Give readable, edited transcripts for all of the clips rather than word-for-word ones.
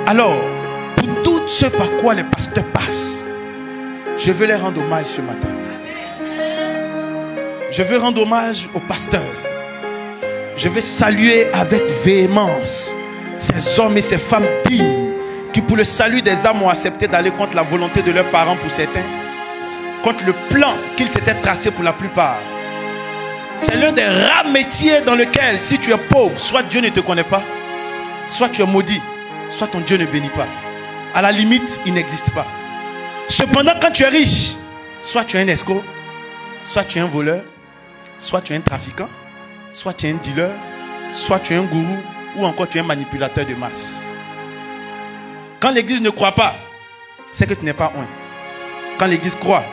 Alors, pour tout ce par quoi les pasteurs passent, je veux leur rendre hommage ce matin. Je veux rendre hommage aux pasteurs. Je veux saluer avec véhémence ces hommes et ces femmes dignes qui, pour le salut des âmes, ont accepté d'aller contre la volonté de leurs parents pour certains, contre le plan qu'ils s'étaient tracé pour la plupart. C'est l'un des rares métiers dans lequel, si tu es pauvre, soit Dieu ne te connaît pas, soit tu es maudit, soit ton Dieu ne bénit pas. À la limite, il n'existe pas. Cependant, quand tu es riche, soit tu es un escroc, soit tu es un voleur, soit tu es un trafiquant, soit tu es un dealer, soit tu es un gourou, ou encore tu es un manipulateur de masse. Quand l'église ne croit pas, c'est que tu n'es pas un. Quand l'église croit,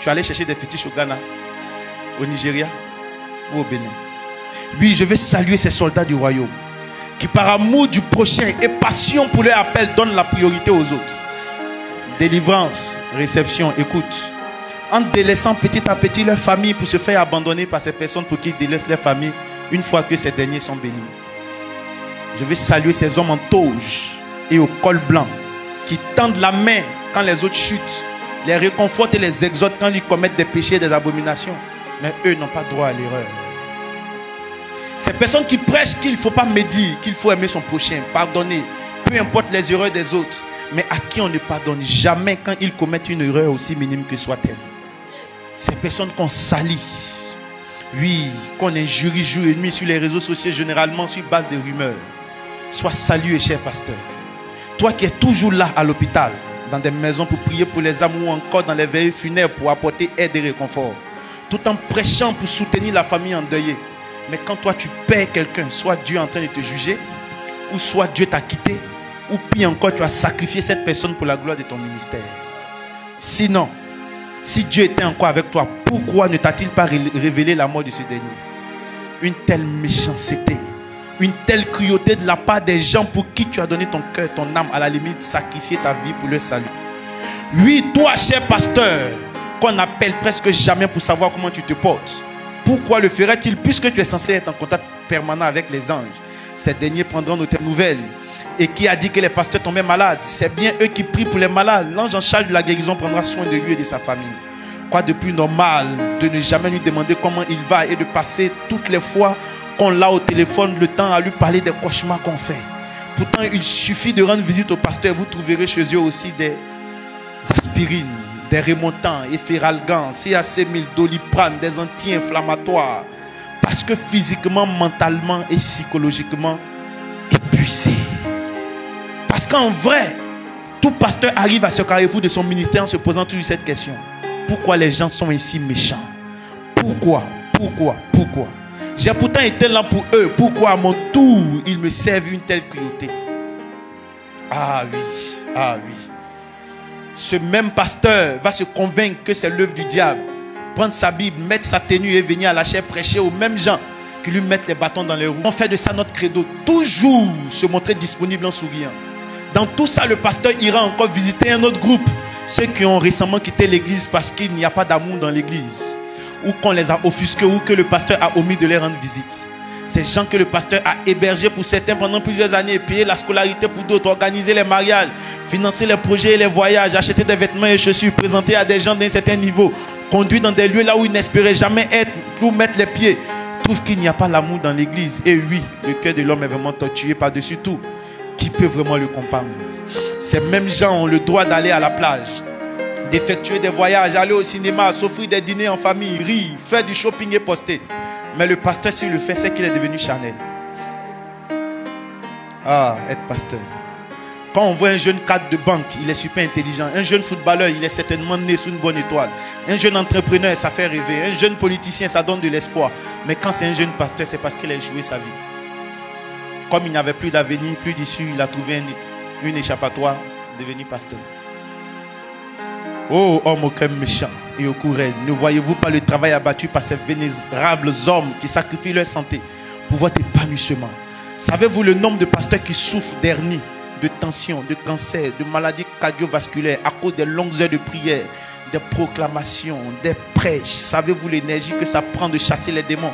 tu es allé chercher des fétiches au Ghana, au Nigeria ou au Bénin. Oui, je vais saluer ces soldats du royaume qui, par amour du prochain et passion pour leur appel, donnent la priorité aux autres. Délivrance, réception, écoute. En délaissant petit à petit leur famille pour se faire abandonner par ces personnes pour qu'ils délaissent leur famille une fois que ces derniers sont bénis. Je vais saluer ces hommes en toge et au col blanc qui tendent la main quand les autres chutent, les réconfortent et les exhortent quand ils commettent des péchés et des abominations. Mais eux n'ont pas droit à l'erreur. Ces personnes qui prêchent qu'il ne faut pas médire, qu'il faut aimer son prochain, pardonner, peu importe les erreurs des autres, mais à qui on ne pardonne jamais quand ils commettent une erreur aussi minime que soit-elle. Ces personnes qu'on salit, oui, qu'on injurie jour et nuit sur les réseaux sociaux, généralement sur base de rumeurs. Sois salué, cher pasteur. Toi qui es toujours là à l'hôpital, dans des maisons pour prier pour les âmes ou encore dans les veillées funèbres pour apporter aide et réconfort, tout en prêchant pour soutenir la famille endeuillée. Mais quand toi tu perds quelqu'un, soit Dieu est en train de te juger, ou soit Dieu t'a quitté, ou pire encore, tu as sacrifié cette personne pour la gloire de ton ministère. Sinon, si Dieu était encore avec toi, pourquoi ne t'a-t-il pas révélé la mort de ce dernier? Une telle méchanceté, une telle cruauté de la part des gens pour qui tu as donné ton cœur, ton âme, à la limite, sacrifier ta vie pour leur salut. Oui, toi, cher pasteur, qu'on appelle presque jamais pour savoir comment tu te portes, pourquoi le ferait-il puisque tu es censé être en contact permanent avec les anges? Ces derniers prendront de tes nouvelles. Et qui a dit que les pasteurs tombaient malades? C'est bien eux qui prient pour les malades. L'ange en charge de la guérison prendra soin de lui et de sa famille. Quoi de plus normal de ne jamais lui demander comment il va et de passer toutes les fois qu'on l'a au téléphone le temps à lui parler des cauchemars qu'on fait. Pourtant, il suffit de rendre visite au pasteur. Vous trouverez chez eux aussi des aspirines, des remontants, Efferalgan, CAC1000, Doliprane, des anti-inflammatoires. Parce que physiquement, mentalement et psychologiquement épuisé. Parce qu'en vrai, tout pasteur arrive à ce carrefour de son ministère en se posant toujours cette question. Pourquoi les gens sont ainsi méchants? Pourquoi? J'ai pourtant été là pour eux. Pourquoi à mon tour, ils me servent une telle cruauté? Ah oui. Ce même pasteur va se convaincre que c'est l'œuvre du diable. Prendre sa Bible, mettre sa tenue et venir à la chaire prêcher aux mêmes gens qui lui mettent les bâtons dans les roues. On fait de ça notre credo. Toujours se montrer disponible en souriant. Dans tout ça, le pasteur ira encore visiter un autre groupe. Ceux qui ont récemment quitté l'église parce qu'il n'y a pas d'amour dans l'église. Ou qu'on les a offusqués ou que le pasteur a omis de les rendre visite. Ces gens que le pasteur a hébergés pour certains pendant plusieurs années, payer la scolarité pour d'autres, organiser les mariages, financer les projets et les voyages, acheter des vêtements et chaussures, présenter à des gens d'un certain niveau, conduire dans des lieux là où ils n'espéraient jamais être, pour mettre les pieds, trouvent qu'il n'y a pas l'amour dans l'église. Et oui, le cœur de l'homme est vraiment torturé par-dessus tout. Qui peut vraiment le comprendre? Ces mêmes gens ont le droit d'aller à la plage, d'effectuer des voyages, aller au cinéma, s'offrir des dîners en famille, rire, faire du shopping et poster. Mais le pasteur, s'il le fait, c'est qu'il est devenu charnel. Ah, être pasteur. Quand on voit un jeune cadre de banque, il est super intelligent. Un jeune footballeur, il est certainement né sous une bonne étoile. Un jeune entrepreneur, ça fait rêver. Un jeune politicien, ça donne de l'espoir. Mais quand c'est un jeune pasteur, c'est parce qu'il a échoué sa vie. Comme il n'avait plus d'avenir, plus d'issue, il a trouvé une échappatoire, devenu pasteur. Oh, homme au cœur méchant et au courage, ne voyez-vous pas le travail abattu par ces vénérables hommes qui sacrifient leur santé pour votre épanouissement? Savez-vous le nombre de pasteurs qui souffrent d'hernie, de tension, de cancer, de maladies cardiovasculaires à cause des longues heures de prière, des proclamations, des prêches? Savez-vous l'énergie que ça prend de chasser les démons?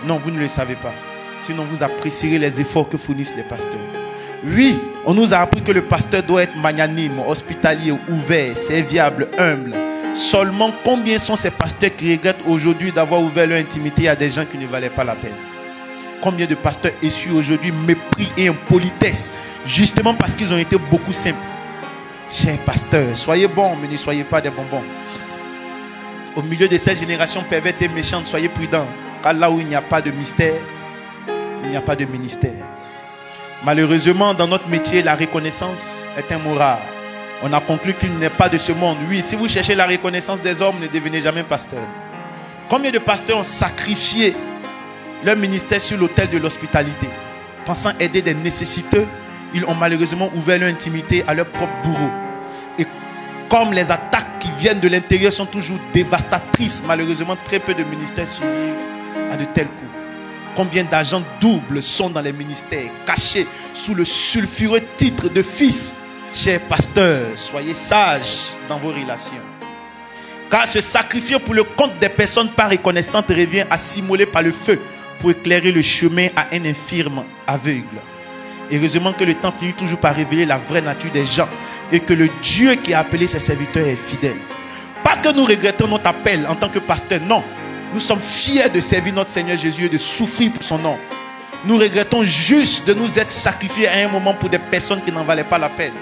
Non, vous ne le savez pas. Sinon, vous apprécierez les efforts que fournissent les pasteurs. Oui, On nous a appris que le pasteur doit être magnanime, hospitalier, ouvert, serviable, humble. Seulement, combien sont ces pasteurs qui regrettent aujourd'hui d'avoir ouvert leur intimité à des gens qui ne valaient pas la peine? Combien de pasteurs essuient aujourd'hui mépris et impolitesse, justement parce qu'ils ont été beaucoup simples? Chers pasteurs, soyez bons, mais ne soyez pas des bonbons. Au milieu de cette génération perverse et méchante, soyez prudents. Car là où il n'y a pas de mystère, il n'y a pas de ministère. Malheureusement, dans notre métier, la reconnaissance est un mot rare. On a conclu qu'il n'est pas de ce monde. Oui, si vous cherchez la reconnaissance des hommes, ne devenez jamais pasteur. Combien de pasteurs ont sacrifié leur ministère sur l'autel de l'hospitalité? Pensant aider des nécessiteux, ils ont malheureusement ouvert leur intimité à leur propre bourreau. Et comme les attaques qui viennent de l'intérieur sont toujours dévastatrices, malheureusement, très peu de ministères survivent à de tels coups. Combien d'agents doubles sont dans les ministères, cachés sous le sulfureux titre de fils? Chers pasteurs, soyez sages dans vos relations. Car se sacrifier pour le compte des personnes pas reconnaissantes revient à s'immoler par le feu pour éclairer le chemin à un infirme aveugle. Heureusement que le temps finit toujours par révéler la vraie nature des gens et que le Dieu qui a appelé ses serviteurs est fidèle. Pas que nous regrettons notre appel en tant que pasteur, non. Nous sommes fiers de servir notre Seigneur Jésus et de souffrir pour son nom. Nous regrettons juste de nous être sacrifiés à un moment pour des personnes qui n'en valaient pas la peine.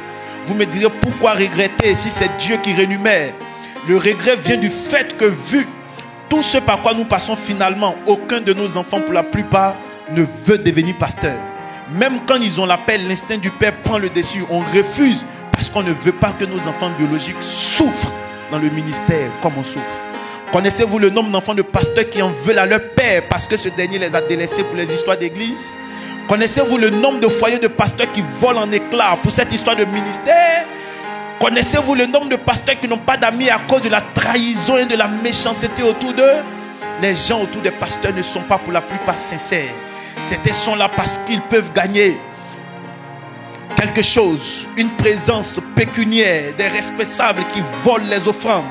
Vous me direz pourquoi regretter si c'est Dieu qui rémunère? Le regret vient du fait que vu tout ce par quoi nous passons finalement, aucun de nos enfants pour la plupart ne veut devenir pasteur. Même quand ils ont l'appel, l'instinct du Père prend le dessus. On refuse parce qu'on ne veut pas que nos enfants biologiques souffrent dans le ministère comme on souffre. Connaissez-vous le nombre d'enfants de pasteurs qui en veulent à leur père parce que ce dernier les a délaissés pour les histoires d'église? Connaissez-vous le nombre de foyers de pasteurs qui volent en éclats pour cette histoire de ministère? Connaissez-vous le nombre de pasteurs qui n'ont pas d'amis à cause de la trahison et de la méchanceté autour d'eux? Les gens autour des pasteurs ne sont pas pour la plupart sincères. Certains sont là parce qu'ils peuvent gagner quelque chose, une présence pécuniaire, des responsables qui volent les offrandes,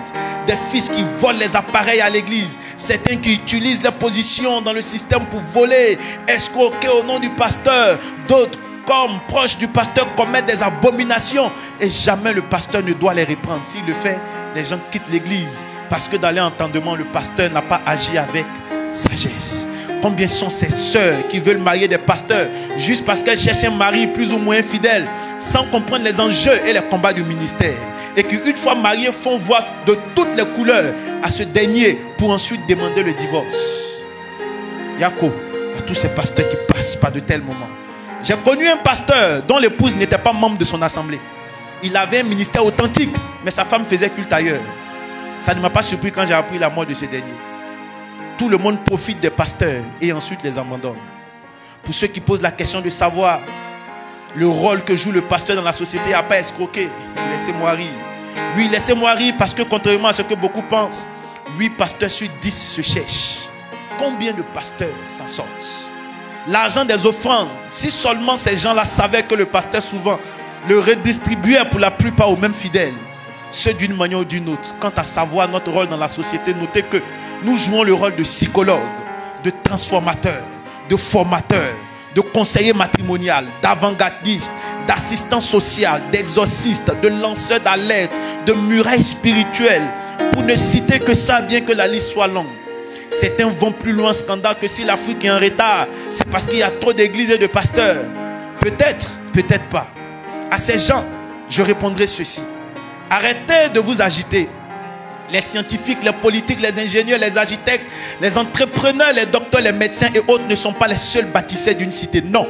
des fils qui volent les appareils à l'église, certains qui utilisent leur position dans le système pour voler, escroquer au nom du pasteur, d'autres comme proches du pasteur commettent des abominations et jamais le pasteur ne doit les reprendre. S'il le fait, les gens quittent l'église parce que dans leur entendement, le pasteur n'a pas agi avec sagesse. Combien sont ces sœurs qui veulent marier des pasteurs juste parce qu'elles cherchent un mari plus ou moins fidèle, sans comprendre les enjeux et les combats du ministère, et qui une fois mariés font voir de toutes les couleurs à ce dernier pour ensuite demander le divorce. Yako, à tous ces pasteurs qui passent par de tels moments. J'ai connu un pasteur dont l'épouse n'était pas membre de son assemblée. Il avait un ministère authentique, mais sa femme faisait culte ailleurs. Ça ne m'a pas surpris quand j'ai appris la mort de ce dernier. Tout le monde profite des pasteurs et ensuite les abandonne. Pour ceux qui posent la question de savoir le rôle que joue le pasteur dans la société, à pas escroquer, laissez-moi rire. Oui, laissez-moi rire parce que contrairement à ce que beaucoup pensent, 8 pasteurs sur 10 se cherchent. Combien de pasteurs s'en sortent? L'argent des offrandes, si seulement ces gens-là savaient que le pasteur souvent le redistribuait pour la plupart aux mêmes fidèles, ceux d'une manière ou d'une autre. Quant à savoir notre rôle dans la société, notez que nous jouons le rôle de psychologue, de transformateur, de formateur, de conseiller matrimonial, d'avant-gardiste, d'assistant social, d'exorciste, de lanceur d'alerte, de muraille spirituelle, pour ne citer que ça, bien que la liste soit longue. Certains vont plus loin scandale que si l'Afrique est en retard, c'est parce qu'il y a trop d'églises et de pasteurs. Peut-être, peut-être pas. À ces gens, je répondrai ceci. Arrêtez de vous agiter. Les scientifiques, les politiques, les ingénieurs, les architectes, les entrepreneurs, les docteurs, les médecins et autres ne sont pas les seuls bâtisseurs d'une cité. Non.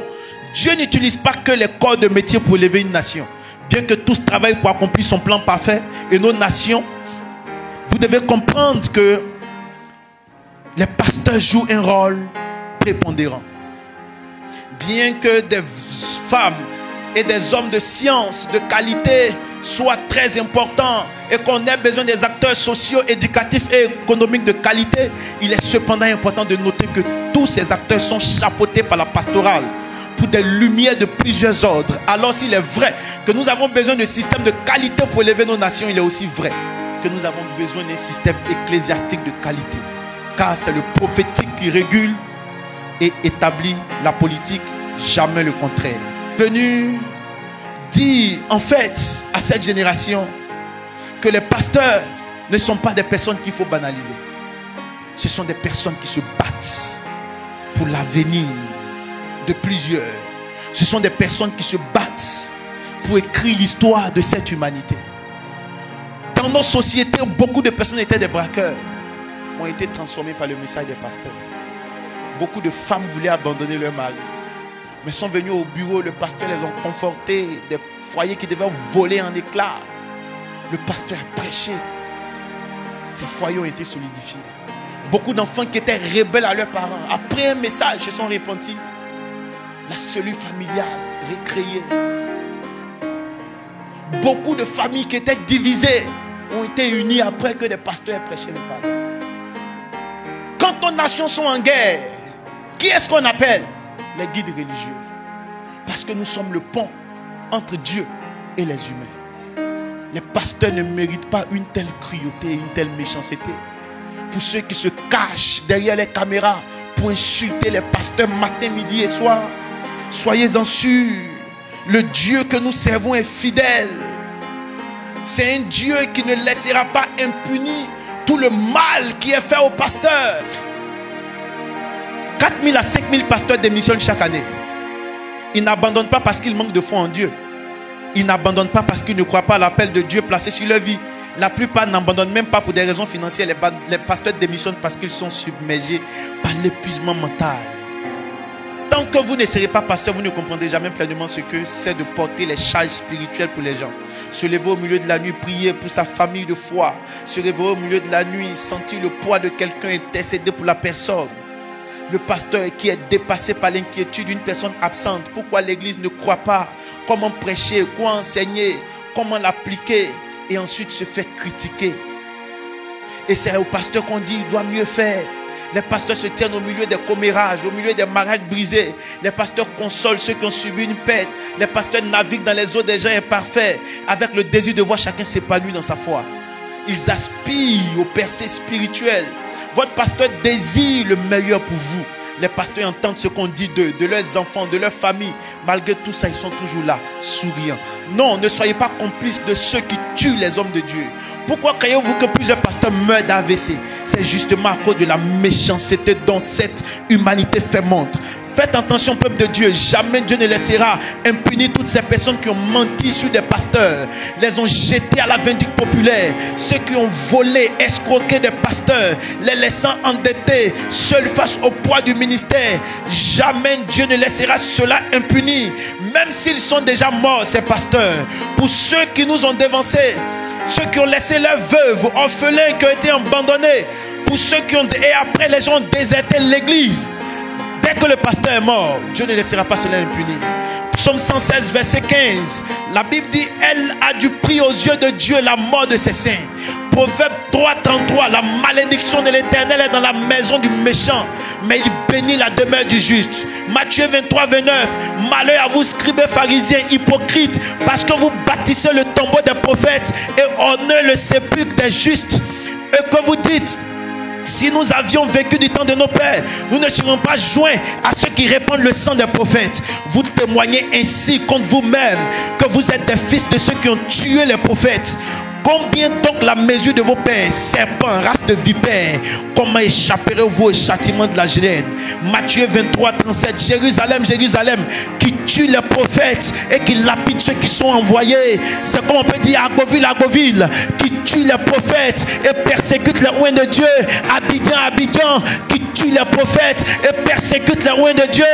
Dieu n'utilise pas que les corps de métier pour élever une nation. Bien que tous travaillent pour accomplir son plan parfait et nos nations, vous devez comprendre que les pasteurs jouent un rôle prépondérant. Bien que des femmes et des hommes de science, de qualité, soient très importants et qu'on ait besoin des acteurs sociaux, éducatifs et économiques de qualité, il est cependant important de noter que tous ces acteurs sont chapeautés par la pastorale pour des lumières de plusieurs ordres. Alors s'il est vrai que nous avons besoin de systèmes de qualité pour élever nos nations, il est aussi vrai que nous avons besoin d'un système ecclésiastique de qualité. Car c'est le prophétique qui régule et établit la politique, jamais le contraire. Venu dire en fait à cette génération que les pasteurs ne sont pas des personnes qu'il faut banaliser. Ce sont des personnes qui se battent pour l'avenir de plusieurs. Ce sont des personnes qui se battent pour écrire l'histoire de cette humanité. Dans nos sociétés, beaucoup de personnes étaient des braqueurs, ont été transformées par le message des pasteurs. Beaucoup de femmes voulaient abandonner leur mari, mais sont venues au bureau, le pasteur les a confortés. Des foyers qui devaient voler en éclats, le pasteur a prêché. Ces foyers ont été solidifiés. Beaucoup d'enfants qui étaient rebelles à leurs parents, après un message, se sont repentis. La cellule familiale recréée. Beaucoup de familles qui étaient divisées ont été unies après que les pasteurs aient prêché les paroles. Quand nos nations sont en guerre, qui est-ce qu'on appelle? Les guides religieux. Parce que nous sommes le pont entre Dieu et les humains. Les pasteurs ne méritent pas une telle cruauté, une telle méchanceté. Pour ceux qui se cachent derrière les caméras pour insulter les pasteurs matin, midi et soir, soyez-en sûrs, le Dieu que nous servons est fidèle. C'est un Dieu qui ne laissera pas impuni tout le mal qui est fait aux pasteurs. 4 000 à 5 000 pasteurs démissionnent chaque année. Ils n'abandonnent pas parce qu'ils manquent de foi en Dieu. Ils n'abandonnent pas parce qu'ils ne croient pas à l'appel de Dieu placé sur leur vie. La plupart n'abandonnent même pas pour des raisons financières. Les pasteurs démissionnent parce qu'ils sont submergés par l'épuisement mental. Tant que vous ne serez pas pasteur, vous ne comprendrez jamais pleinement ce que c'est de porter les charges spirituelles pour les gens. Se lever au milieu de la nuit, prier pour sa famille de foi. Se réveiller au milieu de la nuit, sentir le poids de quelqu'un, intercéder pour la personne. Le pasteur qui est dépassé par l'inquiétude d'une personne absente. Pourquoi l'église ne croit pas? Comment prêcher? Quoi enseigner? Comment l'appliquer? Et ensuite se fait critiquer. Et c'est au pasteur qu'on dit il doit mieux faire. Les pasteurs se tiennent au milieu des commérages, au milieu des mariages brisés. Les pasteurs consolent ceux qui ont subi une perte. Les pasteurs naviguent dans les eaux des gens imparfaits avec le désir de voir chacun s'épanouir dans sa foi. Ils aspirent aux percées spirituelles. Votre pasteur désire le meilleur pour vous. Les pasteurs entendent ce qu'on dit d'eux, de leurs enfants, de leur famille. Malgré tout ça, ils sont toujours là, souriants. Non, ne soyez pas complices de ceux qui tuent les hommes de Dieu. Pourquoi croyez-vous que plusieurs pasteurs meurent d'AVC? C'est justement à cause de la méchanceté dont cette humanité fait montre. Faites attention, peuple de Dieu. Jamais Dieu ne laissera impunir toutes ces personnes qui ont menti sur des pasteurs, les ont jetés à la vindicte populaire. Ceux qui ont volé, escroqué des pasteurs, les laissant endettés, seuls face au poids du ministère. Jamais Dieu ne laissera cela impuni. Même s'ils sont déjà morts, ces pasteurs. Pour ceux qui nous ont dévancés, ceux qui ont laissé leurs veuves, orphelins qui ont été abandonnés, pour ceux qui ont... Et après, les gens ont déserté l'église. Dès que le pasteur est mort, Dieu ne laissera pas cela impuni. Psaume 116, verset 15. La Bible dit, elle a du prix aux yeux de Dieu la mort de ses saints. Proverbe 3, 33. La malédiction de l'Éternel est dans la maison du méchant, mais il bénit la demeure du juste. Matthieu 23, 29. Malheur à vous, scribes, pharisiens, hypocrites, parce que vous bâtissez le tombeau des prophètes et ornez le sépulcre des justes. Et que vous dites, si nous avions vécu du temps de nos pères, nous ne serions pas joints à ceux qui répandent le sang des prophètes. Vous témoignez ainsi contre vous-même que vous êtes des fils de ceux qui ont tué les prophètes. Combien donc la mesure de vos pères, serpents, race de vipères? Comment échapperez-vous au châtiment de la géhenne? Matthieu 23, 37. Jérusalem, Jérusalem, qui tue les prophètes et qui lapide ceux qui sont envoyés. C'est comme on peut dire Agoville, Agoville, qui tue les prophètes et persécute les oints de Dieu. Abidjan, Abidjan, qui tue les prophètes et persécute les oints de Dieu.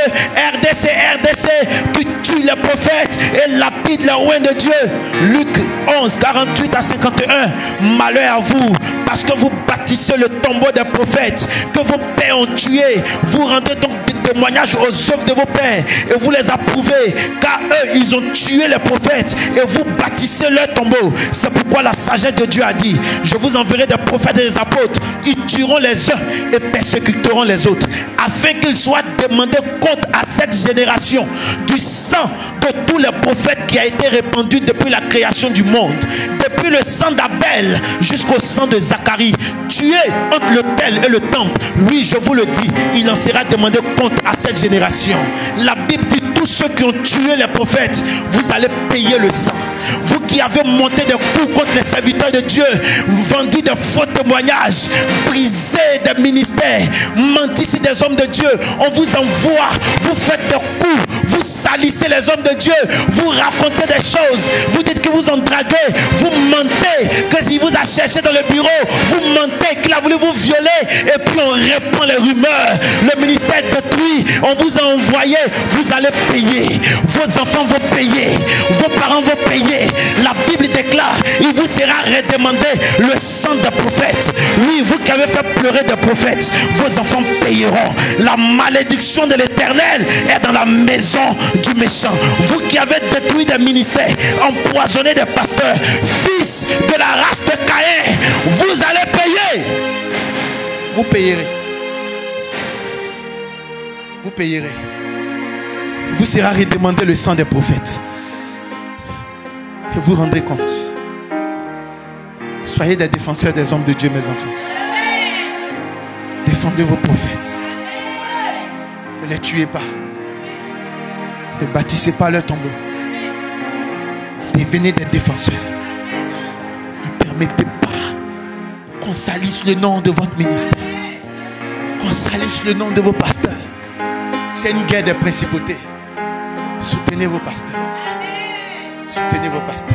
RDC, RDC, qui tue les prophètes et lapide les oints de Dieu. Luc 11, 48 à 51. Malheur à vous, parce que vous bâtissez le tombeau des prophètes que vos pères ont tués. Vous rendez donc des témoignages aux œuvres de vos pères et vous les approuvez, car eux ils ont tué les prophètes et vous bâtissez leur tombeau. C'est pourquoi la sagesse de Dieu a dit, je vous enverrai des prophètes et des apôtres. Ils tueront les uns et persécuteront les autres, afin qu'il soit demandé compte à cette génération du sang de tous les prophètes qui a été répandu depuis la création du monde, depuis le sang d'Abel jusqu'au sang de Zacharie, tué entre l'autel et le temple. Oui, je vous le dis, il en sera demandé compte à cette génération. La Bible dit, tous ceux qui ont tué les prophètes, vous allez payer le sang. Vous qui avez monté des coups contre les serviteurs de Dieu, vendu de faux témoignages, brisé des ministères, menti sur des hommes de Dieu, on vous envoie, vous faites des coups, vous salissez les hommes de Dieu, vous racontez des choses, vous dites que vous ont dragué, vous mentez, que s'il vous a cherché dans le bureau, vous mentez qu'il a voulu vous violer, et puis on répand les rumeurs, le ministère est détruit, on vous a envoyé, vous allez payer, vos enfants vont payer, vos parents vont payer. La Bible déclare, il vous sera redemandé le sang des prophètes. Oui, vous qui avez fait pleurer des prophètes, vos enfants payeront. La malédiction de l'Éternel est dans la maison du méchant. Vous qui avez détruit des ministères, empoisonné des pasteurs, fils de la race de Caïn, vous allez payer. Vous payerez. Vous payerez. Il vous sera redemandé le sang des prophètes. Et vous rendrez compte. Soyez des défenseurs des hommes de Dieu, mes enfants. Défendez vos prophètes. Ne les tuez pas. Ne bâtissez pas leur tombeau. Devenez des défenseurs. Ne permettez pas qu'on salisse le nom de votre ministère. Qu'on salisse le nom de vos pasteurs. C'est une guerre des principautés. Soutenez vos pasteurs. Soutenez vos pasteurs.